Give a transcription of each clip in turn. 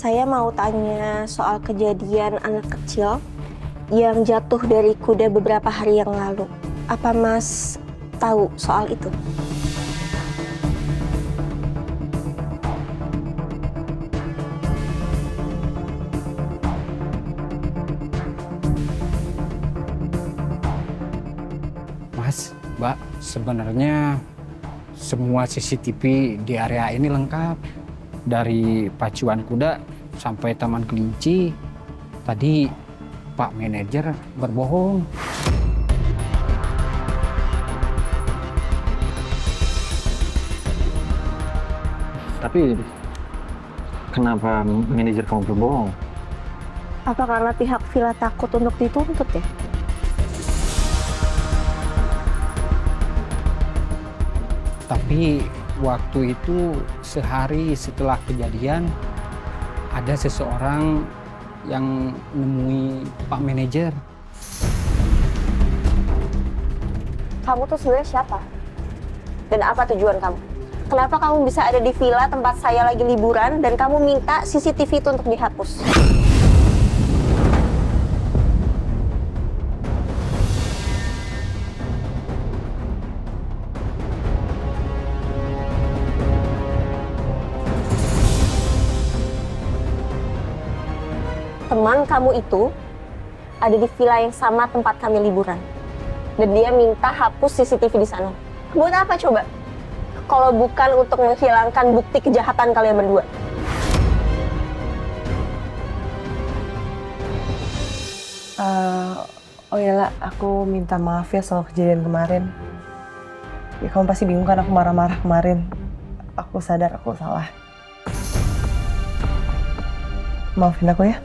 Saya mau tanya soal kejadian anak kecil yang jatuh dari kuda beberapa hari yang lalu. Apa Mas tahu soal itu? Mas, Mbak, sebenarnya semua CCTV di area ini lengkap. Dari pacuan kuda sampai taman kelinci. Tadi Pak Manajer berbohong. Tapi kenapa manajer kamu berbohong? Apa karena pihak villa takut untuk dituntut ya? Tapi waktu itu sehari setelah kejadian ada seseorang yang nemui Pak Manajer. Kamu tuh sebenarnya siapa? Dan apa tujuan kamu? Kenapa kamu bisa ada di villa tempat saya lagi liburan dan kamu minta CCTV itu untuk dihapus? Teman kamu itu ada di villa yang sama tempat kami liburan. Dan dia minta hapus CCTV di sana. Buat apa coba? Kalau bukan untuk menghilangkan bukti kejahatan kalian berdua. Oh iyalah, aku minta maaf ya soal kejadian kemarin. Ya kamu pasti bingung kan aku marah-marah kemarin. Aku sadar aku salah. Maafin aku ya.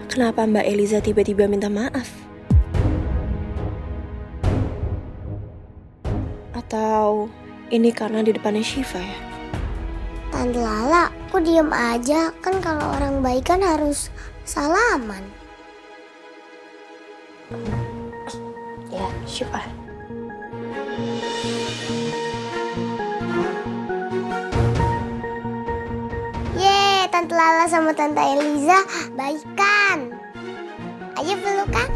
Kenapa Mbak Eliza tiba-tiba minta maaf? Atau ini karena di depannya Syifa ya? Tante Lala, kok diem aja? Kan kalau orang baik kan harus salaman. Ya, Syifa. Yeay, Tante Lala sama Tante Eliza baikan. Ayo pelukan.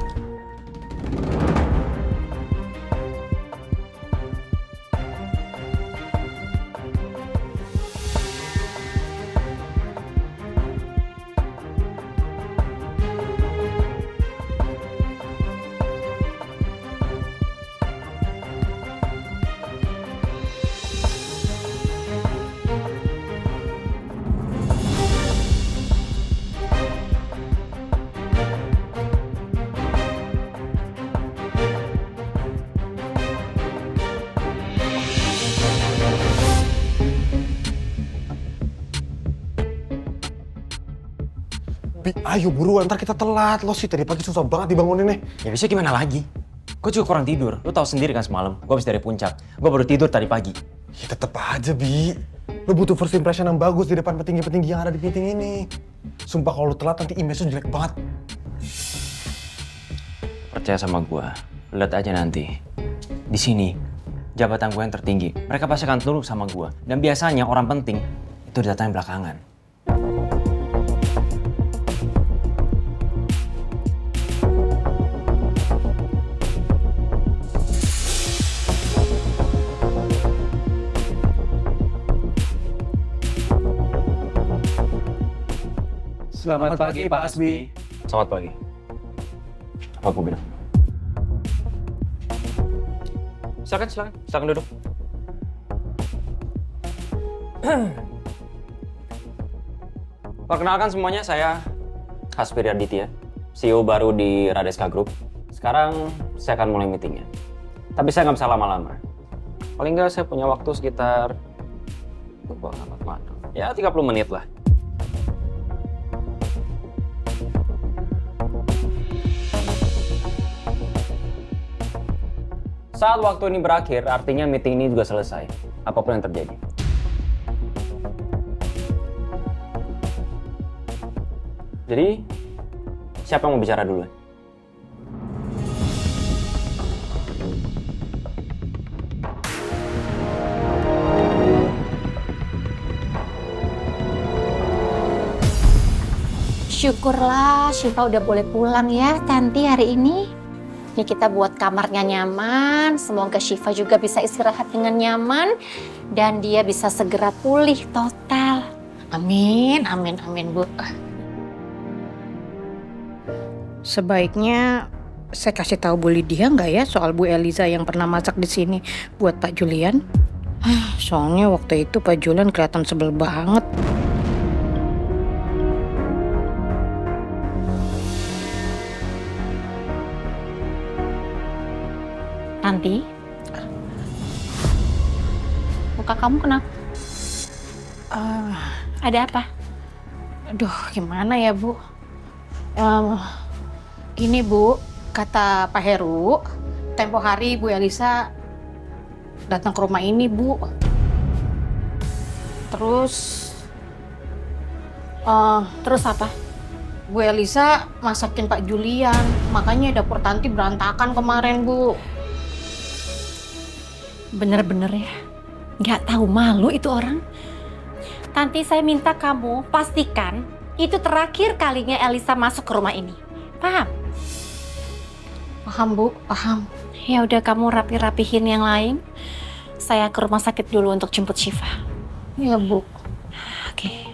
Bi, ayo buruan, ntar kita telat. Lo sih tadi pagi susah banget dibangunin nih. Ya bisa gimana lagi? Gue juga kurang tidur. Lo tahu sendiri kan semalam. Gue habis dari puncak. Gue baru tidur tadi pagi. Ya tetep aja, Bi. Lo butuh first impression yang bagus di depan petinggi-petinggi yang ada di meeting ini. Sumpah kalau lo telat nanti image-nya jelek banget. Percaya sama gue. Lihat aja nanti. Di sini, jabatan gue yang tertinggi. Mereka pasti akan tunduk sama gue. Dan biasanya orang penting itu datang belakangan. Selamat pagi, Pak Asbi. Selamat pagi. Apa gue bilang? Silakan duduk. Perkenalkan semuanya, saya Hasbi Aditya, CEO baru di Radeska Group. Sekarang saya akan mulai meetingnya. Tapi saya nggak bisa lama-lama. Paling nggak saya punya waktu sekitar ya 30 menit lah. Saat waktu ini berakhir, artinya meeting ini juga selesai. Apapun yang terjadi. Jadi, siapa yang mau bicara dulu? Syukurlah Syifa udah boleh pulang ya Tanti hari ini. Ini kita buat kamarnya nyaman. Semoga Syifa juga bisa istirahat dengan nyaman. Dan dia bisa segera pulih total. Amin, amin, amin Bu. Sebaiknya saya kasih tahu Bu Lydia nggak ya soal Bu Eliza yang pernah masak di sini buat Pak Julian? Soalnya waktu itu Pak Julian kelihatan sebel banget. Tanti, muka kamu kenapa? Ada apa? Aduh, gimana ya Bu? Gini Bu, kata Pak Heru, tempo hari Bu Elisa datang ke rumah ini Bu. Terus apa? Bu Elisa masakin Pak Julian, makanya dapur Tanti berantakan kemarin Bu. Bener-bener ya, nggak tahu malu itu orang. Tanti, saya minta kamu pastikan itu terakhir kalinya Elisa masuk ke rumah ini. Paham? Paham Bu, paham. Ya udah kamu rapihin yang lain. Saya ke rumah sakit dulu untuk jemput Syifa. Ya Bu. Oke.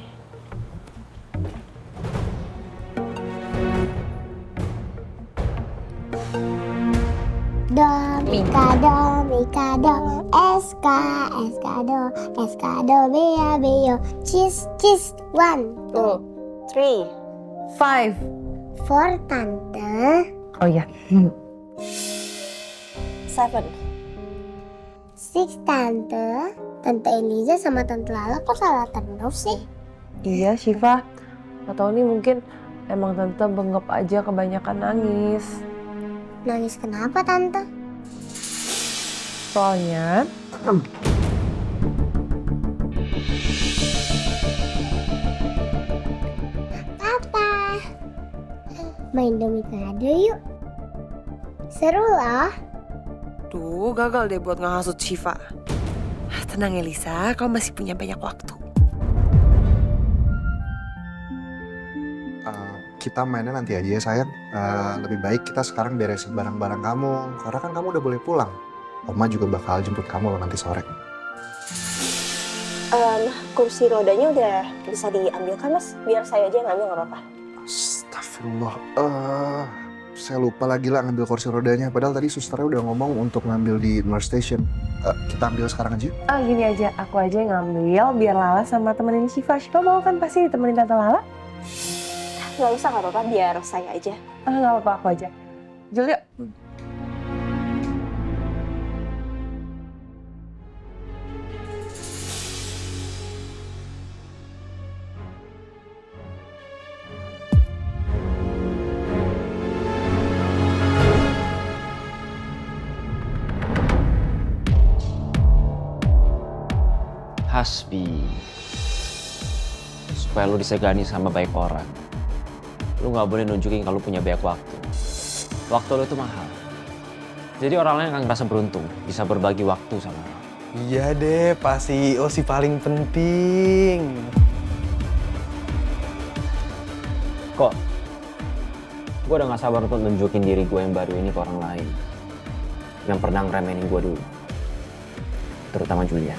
Do, mika, do, eska, do, bea, cheese, 1, 2, 3, 5. 4, Tante. Oh iya. 7. 6, Tante. Tante Eliza sama Tante Lala kok salah terus sih? Iya, Syifa. Atau ini mungkin emang Tante bengep aja kebanyakan nangis. Nangis kenapa, Tante? Soalnya Papa, main domikado yuk. Seru loh. Duh, gagal deh buat ngehasut Syifa. Tenang Elisa, kau masih punya banyak waktu. Kita mainnya nanti aja ya sayang. Lebih baik kita sekarang beresin barang-barang kamu. Karena kan kamu udah boleh pulang. Oma juga bakal jemput kamu loh nanti sore. Kursi rodanya udah bisa diambil kan Mas? Biar saya aja yang ambil, nggak apa-apa. Astagfirullah. Saya lupa lagi lah ngambil kursi rodanya. Padahal tadi susternya udah ngomong untuk ngambil di nurse station. Kita ambil sekarang aja. Gini aja, aku aja yang ngambil biar Lala sama temenin Syifa. Syifa mau kan pasti ditemenin Tante Lala? Nggak usah, nggak apa-apa. Biar saya aja. Nggak apa-apa, aku aja. Jul yuk. Hasbi. Supaya lu disegani sama baik orang. Lu gak boleh nunjukin kalau lu punya banyak waktu. Waktu lu itu mahal. Jadi orang lain akan ngerasa beruntung bisa berbagi waktu sama lu. Iya deh, Pak CEO si paling penting. Kok? Gue udah gak sabar untuk nunjukin diri gue yang baru ini ke orang lain. Yang pernah ngeremehin gue dulu. Terutama Julia.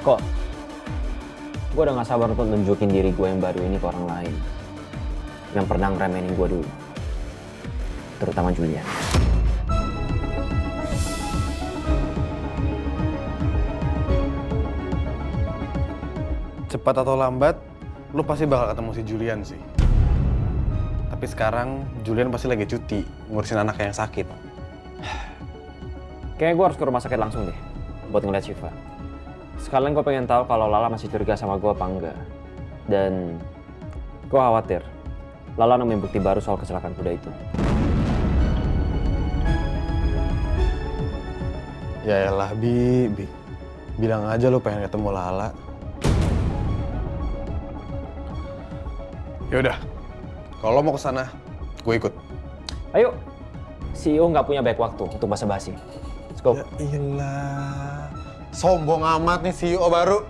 Kok? Gue udah gak sabar untuk nunjukin diri gue yang baru ini ke orang lain. Yang pernah ngeremehin gue dulu. Terutama Julia. Cepat atau lambat, lu pasti bakal ketemu si Julian sih. Tapi sekarang Julian pasti lagi cuti, ngurusin anaknya yang sakit. Kayaknya gue harus ke rumah sakit langsung deh. Buat ngeliat Syifa. Sekalian gue pengen tahu kalau Lala masih curiga sama gue apa enggak. Dan gue khawatir Lala nemuin bukti baru soal kecelakaan kuda itu. Ya elah, Bi. Bilang aja lu pengen ketemu Lala. Yaudah, kalau lo mau kesana, gue ikut. Ayo, CEO nggak punya banyak waktu untuk basa-basi. Let's go. Ya iyalah. Sombong amat nih CEO baru.